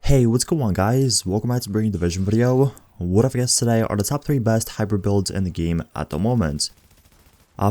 Hey, what's going on guys? Welcome back to Bringing Division video. What I've guessed today are the top 3 best hybrid builds in the game at the moment.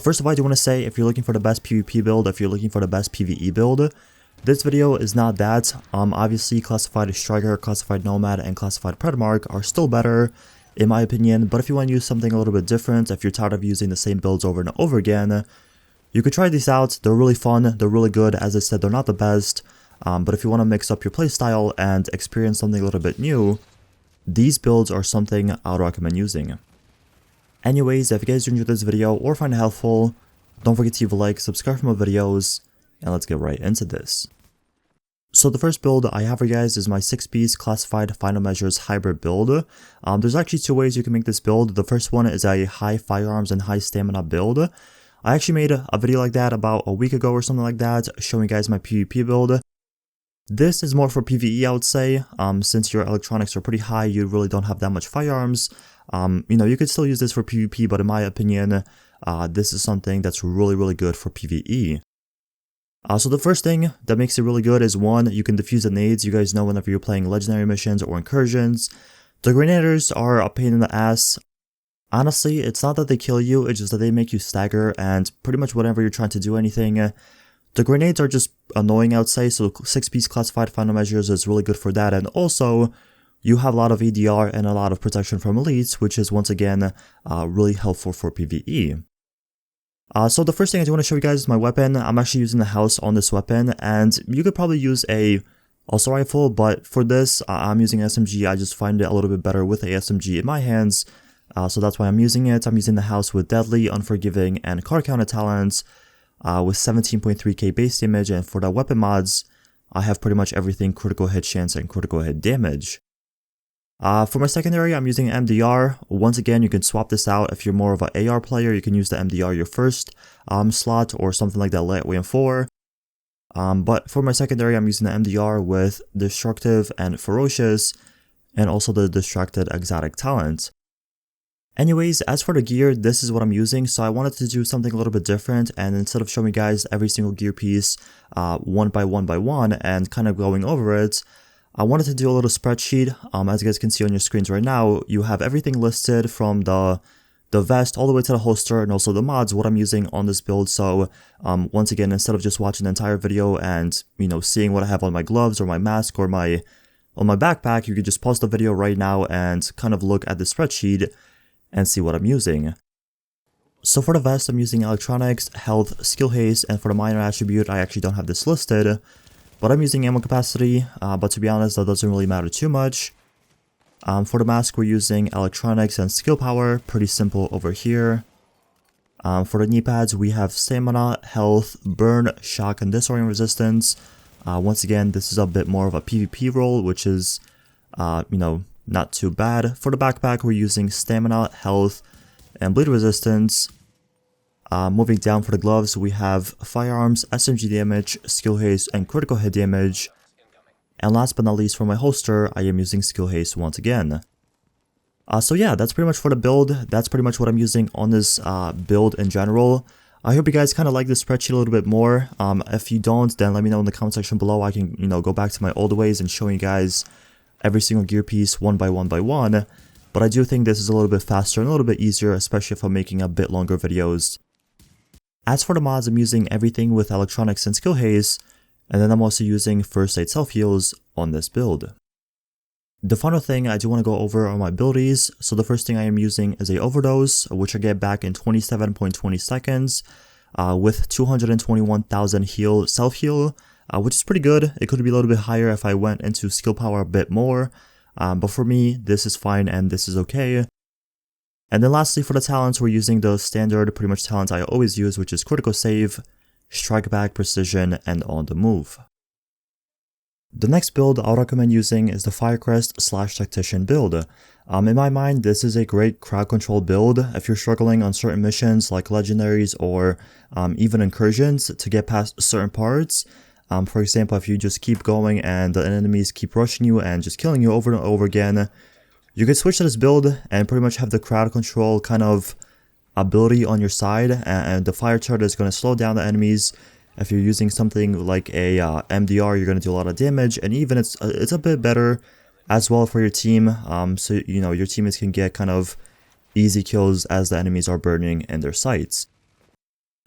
First of all, I do want to say if you're looking for the best PvP build, if you're looking for the best PvE build, this video is not that. Obviously Classified Striker, Classified Nomad, and Classified Predamark are still better in my opinion, but if you want to use something a little bit different, if you're tired of using the same builds over and over again, you could try these out. They're really fun, they're really good. As I said, they're not the best. But if you want to mix up your playstyle and experience something a little bit new, these builds are something I would recommend using. Anyways, if you guys enjoyed this video or find it helpful, don't forget to leave a like, subscribe for more videos, and let's get right into this. So the first build I have for you guys is my 6-piece Classified Final Measures hybrid build. There's actually 2 ways you can make this build. The first one is a high firearms and high stamina build. I actually made a video like that about a week ago or something like that, showing you guys my PvP build. This is more for PvE, I would say. Since your electronics are pretty high, you really don't have that much firearms. You could still use this for PvP, but in my opinion, this is something that's really good for PvE. So the first thing that makes it really good is 1, you can defuse the nades. You guys know whenever you're playing legendary missions or incursions, the grenaders are a pain in the ass. Honestly, it's not that they kill you, it's just that they make you stagger, and pretty much whenever you're trying to do anything, the grenades are just annoying, I would say. So 6-piece Classified Final Measures is really good for that, and also you have a lot of ADR and a lot of protection from elites, which is once again really helpful for PvE. So the first thing I do want to show you guys is my weapon. I'm actually using the house on this weapon, and you could probably use a assault rifle, but for this I'm using SMG. I just find it a little bit better with a SMG in my hands, so that's why I'm using it. I'm using the house with Deadly, Unforgiving, and Card Counter talents. With 17.3k base damage, and for the weapon mods, I have pretty much everything critical hit chance and critical hit damage. For my secondary, I'm using MDR. Once again, you can swap this out. If you're more of an AR player, you can use the MDR your first slot, or something like that lightweight 4. But for my secondary, I'm using the MDR with Destructive and Ferocious, and also the Distracted Exotic talent. Anyways, as for the gear, this is what I'm using, so I wanted to do something a little bit different, and instead of showing you guys every single gear piece one by one and kind of going over it, I wanted to do a little spreadsheet. As you guys can see on your screens right now, you have everything listed from the vest all the way to the holster, and also the mods, what I'm using on this build. So once again, instead of just watching the entire video and seeing what I have on my gloves or my mask or on my backpack, you could just pause the video right now and kind of look at the spreadsheet and see what I'm using. So for the vest, I'm using electronics, health, skill haste, and for the minor attribute, I actually don't have this listed, but I'm using ammo capacity, but to be honest, that doesn't really matter too much. For the mask, we're using electronics and skill power, pretty simple over here. For the knee pads, we have stamina, health, burn, shock, and disorient resistance. Once again, this is a bit more of a PvP role, which is, not too bad. For the backpack, we're using stamina, health, and bleed resistance. Moving down for the gloves, we have firearms, SMG damage, skill haste, and critical hit damage. And last but not least, for my holster, I am using skill haste once again. So yeah, that's pretty much for the build. That's pretty much what I'm using on this build in general. I hope you guys kind of like this spreadsheet a little bit more. If you don't, then let me know in the comment section below. I can, go back to my old ways and show you guys every single gear piece one by one, but I do think this is a little bit faster and a little bit easier, especially if I'm making a bit longer videos. As for the mods, I'm using everything with electronics and skill haste, and then I'm also using first aid self heals on this build. The final thing I do want to go over are my abilities. So the first thing I am using is a overdose, which I get back in 27.20 seconds, with 221,000 self heal. Which is pretty good. It could be a little bit higher if I went into skill power a bit more, but for me, this is fine and this is okay. And then lastly, for the talents, we're using the standard pretty much talents I always use, which is critical save, strike back, precision, and on the move. The next build I'll recommend using is the Firecrest / Tactician build. In my mind, this is a great crowd control build if you're struggling on certain missions like legendaries or even incursions to get past certain parts. For example, if you just keep going and the enemies keep rushing you and just killing you over and over again, you can switch to this build and pretty much have the crowd control kind of ability on your side, and the fire chart is going to slow down the enemies If you're using something like a MDR, you're going to do a lot of damage, and even it's a bit better as well for your team. So you know your teammates can get kind of easy kills as the enemies are burning in their sights.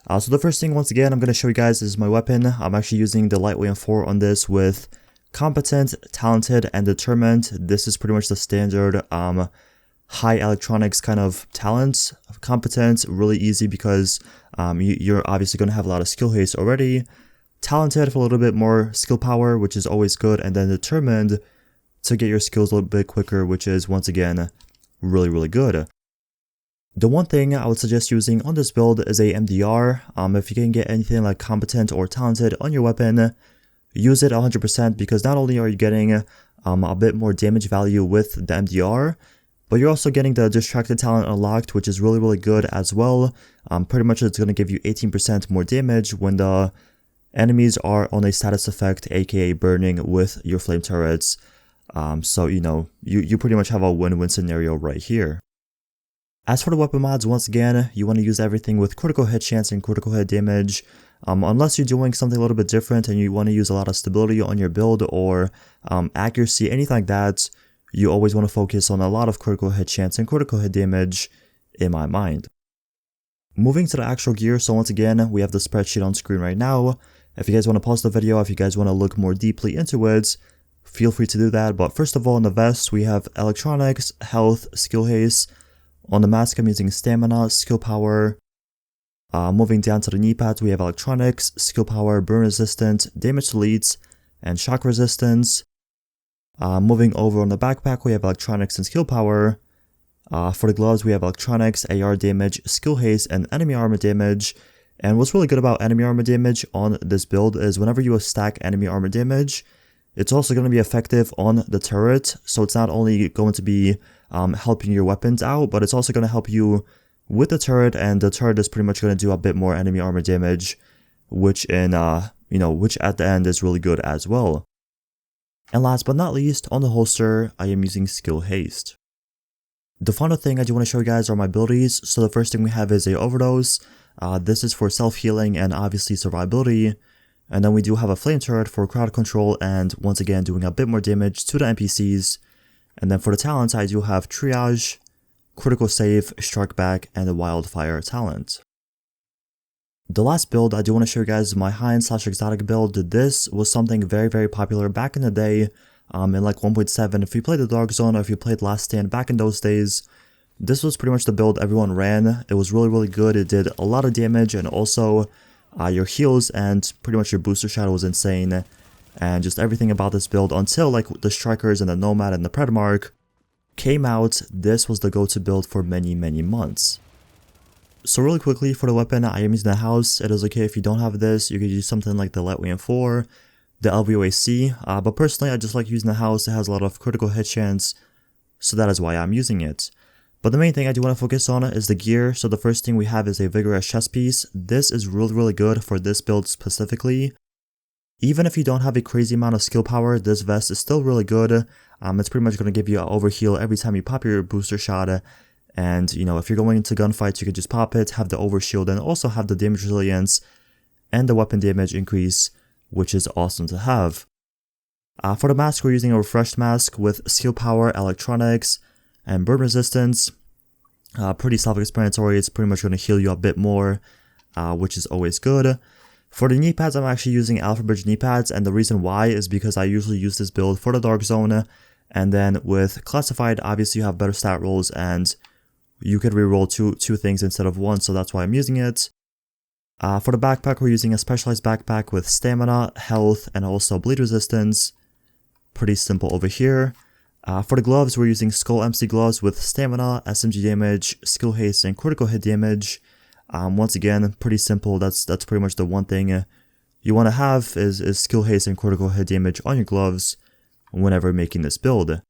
So the first thing, once again, I'm going to show you guys is my weapon. I'm actually using the lightweight M4 on this with competent, talented, and determined. This is pretty much the standard high electronics kind of talents. Competent, really easy because you're obviously going to have a lot of skill haste already. Talented for a little bit more skill power, which is always good. And then determined to get your skills a little bit quicker, which is once again really, really good. The one thing I would suggest using on this build is a MDR. If you can get anything like competent or talented on your weapon, use it 100% because not only are you getting a bit more damage value with the MDR, but you're also getting the distracted talent unlocked, which is really, really good as well. Pretty much it's going to give you 18% more damage when the enemies are on a status effect, aka burning with your flame turrets. So you know, you pretty much have a win-win scenario right here. As for the weapon mods, once again, you want to use everything with critical hit chance and critical hit damage. Unless you're doing something a little bit different and you want to use a lot of stability on your build or accuracy, anything like that, you always want to focus on a lot of critical hit chance and critical hit damage in my mind. Moving to the actual gear, so once again, we have the spreadsheet on screen right now. If you guys want to pause the video, if you guys want to look more deeply into it, feel free to do that. But first of all, in the vest, we have electronics, health, skill haste. On the mask, I'm using stamina, skill power. Moving down to the knee pads, we have electronics, skill power, burn resistance, damage to leads, and shock resistance. Moving over on the backpack, we have electronics and skill power. For the gloves, we have electronics, AR damage, skill haste, and enemy armor damage. And what's really good about enemy armor damage on this build is whenever you stack enemy armor damage, it's also going to be effective on the turret. So it's not only going to be helping your weapons out, but it's also going to help you with the turret, and the turret is pretty much going to do a bit more enemy armor damage, which which at the end is really good as well. And last but not least, on the holster, I am using skill haste. The final thing I do want to show you guys are my abilities. So the first thing we have is a overdose. This is for self-healing and obviously survivability. And then we do have a flame turret for crowd control and once again doing a bit more damage to the NPCs. And then for the talents, I do have triage, critical save, strike back, and the wildfire talent. The last build I do want to show you guys is my high-end/exotic build. This was something very, very popular back in the day, in like 1.7. If you played the Dark Zone or if you played Last Stand back in those days, this was pretty much the build everyone ran. It was really, really good. It did a lot of damage, and also your heals and pretty much your booster shot was insane. And just everything about this build until like the Strikers and the Nomad and the Predmark came out, this was the go-to build for many, many months. So really quickly for the weapon, I am using the house. It is okay if you don't have this, you could use something like the lightweight M4, the LVOAC, but personally I just like using the house. It has a lot of critical hit chance, so that is why I'm using it. But the main thing I do want to focus on is the gear. So the first thing we have is a vigorous chest piece. This is really, really good for this build specifically. Even if you don't have a crazy amount of skill power, this vest is still really good. It's pretty much going to give you an overheal every time you pop your booster shot. And, you know, if you're going into gunfights, you could just pop it, have the overshield, and also have the damage resilience and the weapon damage increase, which is awesome to have. For the mask, we're using a refreshed mask with skill power, electronics, and burn resistance. Pretty self-explanatory. It's pretty much going to heal you a bit more, which is always good. For the knee pads, I'm actually using Alpha Bridge knee pads, and the reason why is because I usually use this build for the Dark Zone, and then with Classified, obviously you have better stat rolls, and you could reroll two things instead of one, so that's why I'm using it. For the backpack, we're using a specialized backpack with stamina, health, and also bleed resistance. Pretty simple over here. For the gloves, we're using Skull MC gloves with stamina, SMG damage, skill haste, and critical hit damage. Once again, pretty simple. That's pretty much the one thing you want to have is skill haste and critical hit damage on your gloves whenever making this build.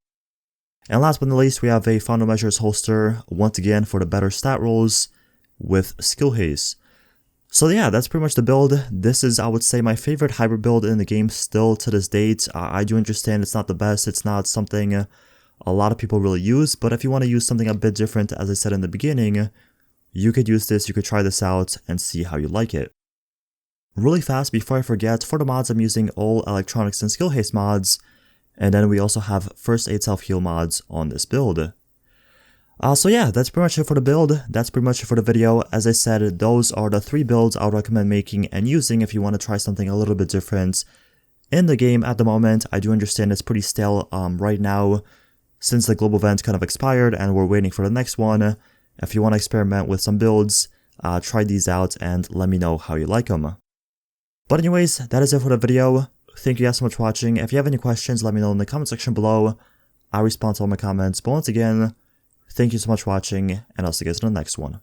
And last but not least, we have a Final Measures holster, once again for the better stat rolls with skill haste. So yeah, that's pretty much the build. This is, I would say, my favorite hybrid build in the game still to this date. I do understand it's not the best, it's not something a lot of people really use, but if you want to use something a bit different, as I said in the beginning, you could use this, you could try this out and see how you like it. Really fast before I forget, for the mods I'm using all electronics and skill haste mods, and then we also have first aid self-heal mods on this build. So yeah, that's pretty much it for the build, that's pretty much it for the video. As I said, those are the 3 builds I would recommend making and using if you want to try something a little bit different in the game at the moment. I do understand it's pretty stale right now, since the global event kind of expired and we're waiting for the next one. If you want to experiment with some builds, try these out and let me know how you like them. But anyways, that is it for the video. Thank you guys so much for watching. If you have any questions, let me know in the comment section below. I respond to all my comments. But once again, thank you so much for watching, and I'll see you guys in the next one.